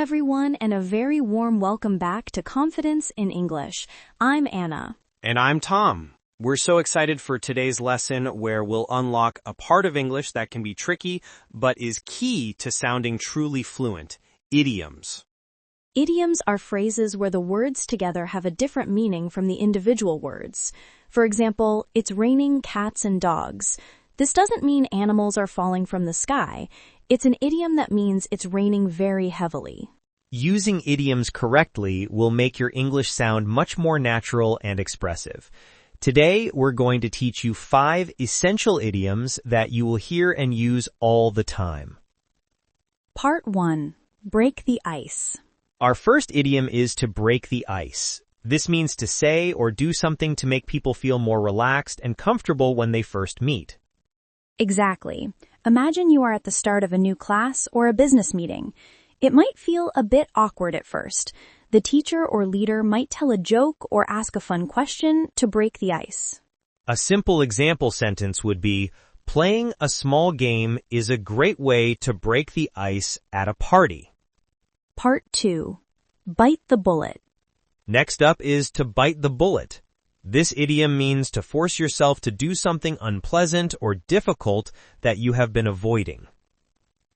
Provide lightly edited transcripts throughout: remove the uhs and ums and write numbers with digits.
everyone, and a very warm welcome back to Confidence in English. I'm Anna. And I'm Tom. We're so excited for today's lesson where we'll unlock a part of English that can be tricky, but is key to sounding truly fluent: idioms. Idioms are phrases where the words together have a different meaning from the individual words. For example, it's raining cats and dogs. This doesn't mean animals are falling from the sky. It's an idiom that means it's raining very heavily. Using idioms correctly will make your English sound much more natural and expressive. Today, we're going to teach you 5 essential idioms that you will hear and use all the time. Part 1. Break the ice. Our first idiom is to break the ice. This means to say or do something to make people feel more relaxed and comfortable when they first meet. Exactly. Imagine you are at the start of a new class or a business meeting. It might feel a bit awkward at first. The teacher or leader might tell a joke or ask a fun question to break the ice. A simple example sentence would be, playing a small game is a great way to break the ice at a party. Part 2. Bite the bullet. Next up is to bite the bullet. This idiom means to force yourself to do something unpleasant or difficult that you have been avoiding.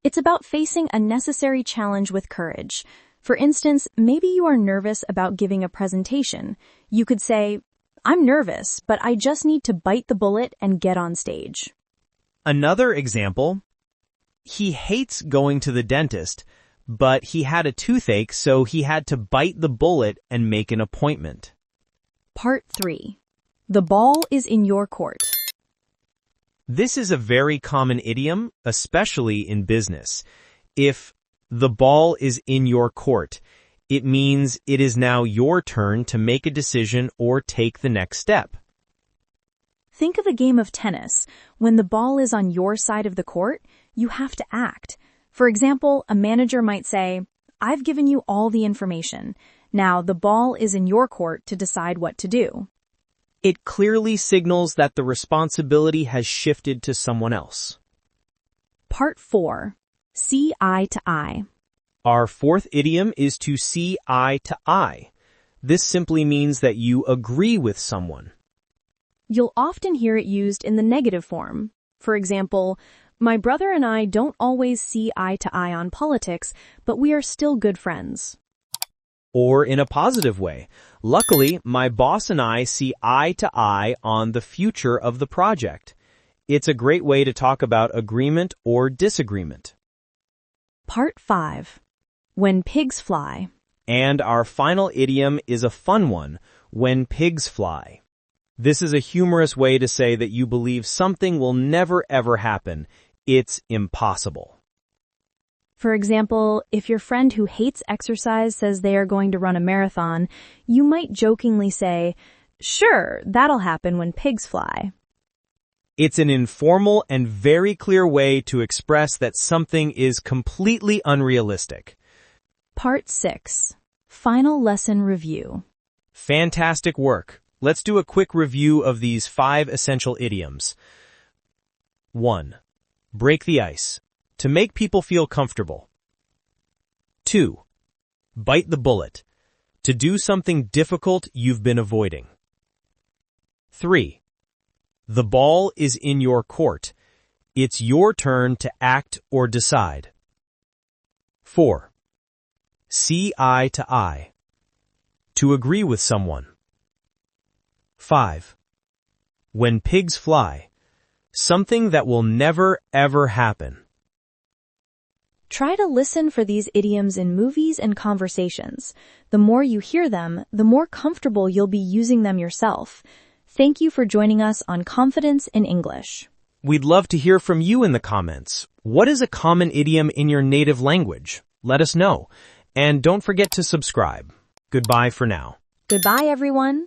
It's about facing a necessary challenge with courage. For instance, maybe you are nervous about giving a presentation. You could say, "I'm nervous, but I just need to bite the bullet and get on stage." Another example, he hates going to the dentist, but he had a toothache, so he had to bite the bullet and make an appointment. Part 3. The ball is in your court. This is a very common idiom, especially in business. If the ball is in your court, it means it is now your turn to make a decision or take the next step. Think of a game of tennis. When the ball is on your side of the court, you have to act. For example, a manager might say, "I've given you all the information. Now the ball is in your court to decide what to do." It clearly signals that the responsibility has shifted to someone else. Part 4. See eye to eye. Our fourth idiom is to see eye to eye. This simply means that you agree with someone. You'll often hear it used in the negative form. For example, "My brother and I don't always see eye to eye on politics, but we are still good friends." Or in a positive way, "Luckily, my boss and I see eye to eye on the future of the project." It's a great way to talk about agreement or disagreement. Part 5. When pigs fly. And our final idiom is a fun one, when pigs fly. This is a humorous way to say that you believe something will never ever happen. It's impossible. For example, if your friend who hates exercise says they are going to run a marathon, you might jokingly say, "Sure, that'll happen when pigs fly." It's an informal and very clear way to express that something is completely unrealistic. Part 6. Final lesson review. Fantastic work. Let's do a quick review of these 5 essential idioms. 1. Break the ice. To make people feel comfortable. 2. Bite the bullet. To do something difficult you've been avoiding. 3. The ball is in your court. It's your turn to act or decide. 4. See eye to eye. To agree with someone. 5. When pigs fly. Something that will never ever happen. Try to listen for these idioms in movies and conversations. The more you hear them, the more comfortable you'll be using them yourself. Thank you for joining us on Confidence in English. We'd love to hear from you in the comments. What is a common idiom in your native language? Let us know. And don't forget to subscribe. Goodbye for now. Goodbye, everyone.